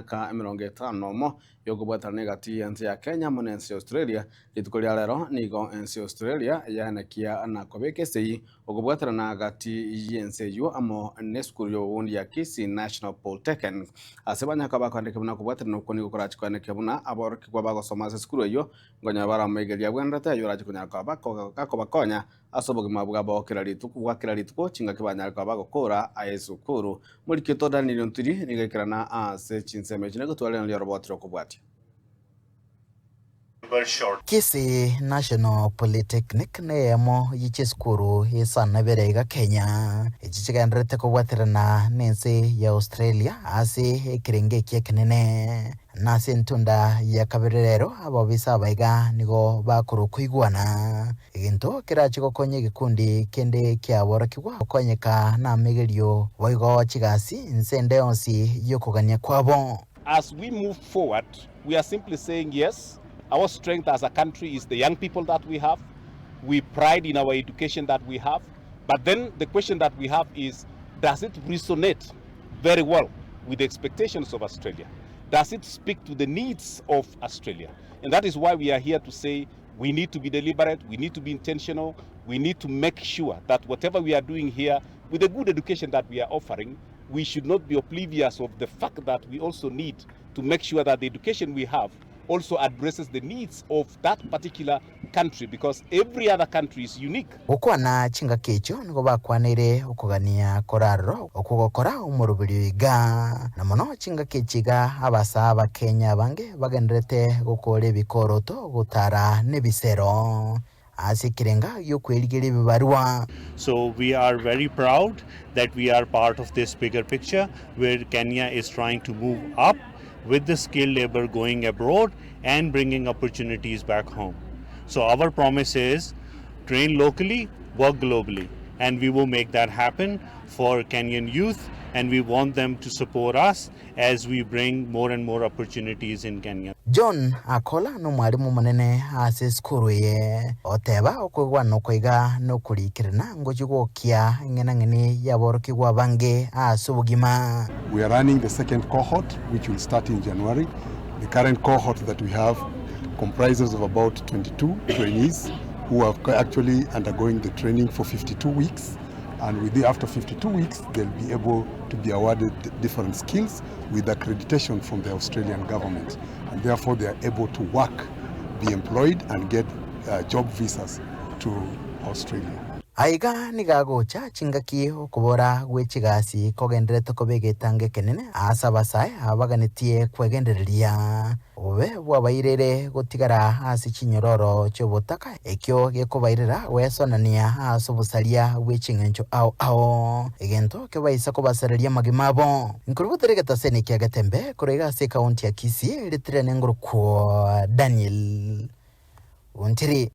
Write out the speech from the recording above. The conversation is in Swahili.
ka 50 mo yogubwatana gati ya nsi ya Kenya mo nsi Australia rituko ria rero nigo nsi Australia yanekia na kobekesei ogubwatana gati yense yo amo neskuru yo wundi ya Kisii National Polytechnic asebanya kaba kwandika buna kubwatana ko nigo korachi kwandika buna abor kigwa bago soma skuru yo ngonya bara megeria bwendata yo rachi kunya kaba ko bakonya asobogima bwabo kirarituko chinga kibanya kaba gukora ayesukuru muri kitoda ni nturi nigekirana ase chinseme chine gutwale nli robot rokubwati. Kisii National Polytechnic nemo yicheskuru isana berega Kenya ichichiganrete kubwatirana nense ya Australia ase kirenge kyekenene nase ntunda ya kabirero abo bisabaiga nigo bakuru kuigwana iginto kirachiko konye gikundi kende kyabora kigwa konyeka na megerio boigo chigasi nsende onsi yokuganya kwabo. As we move forward, we are simply saying yes. Our strength as a country is the young people that we have. We pride in our education that we have. But then the question that we have is, does it resonate very well with the expectations of Australia? Does it speak to the needs of Australia? And that is why we are here to say we need to be deliberate, we need to be intentional, we need to make sure that whatever we are doing here, with the good education that we are offering, we should not be oblivious of the fact that we also need to make sure that the education we have also addresses the needs of that particular country, because every other country is unique. Ukwana chinga kecho niko bakwanire ukugania koraro ukugokora umurubiri ga na mono chinga kechiga abasaba Kenya bange bagendrete gukore bikoroto gutara nebisero asikirenga yokwirigire bibarwa. So we are very proud that we are part of this bigger picture where Kenya is trying to move up with the skilled labor going abroad and bringing opportunities back home. So our promise is train locally, work globally, and we will make that happen for Kenyan youth, and we want them to support us as we bring more and more opportunities in Kenya. John Akola no mwarimu munene ase skuru ye oteba okugwa no kwiga no kurikirana ngojugokia ng'eni yaborokigwa bange asubugima. We are running the second cohort, which will start in January. The current cohort that we have comprises of about 22 trainees who are actually undergoing the training for 52 weeks. And after 52 weeks, they'll be able to be awarded different skills with accreditation from the Australian government. And therefore, they are able to work, be employed, and get job visas to Australia. Aiga nigagocha chingaki okubora gwechigasi kogendrete kobegetange kenene asabasai abaganitie kwegendereria obe bwabairere gutigara hasi chinyororo cyobutaka ekyo gekobairera wesonania asubusalia wechingencho ao egento kebaisa kobasareria magimabo nkurubuterega seni kya Getembe kurega se county ya Kisii litrene ngurukwo Daniel Untiri.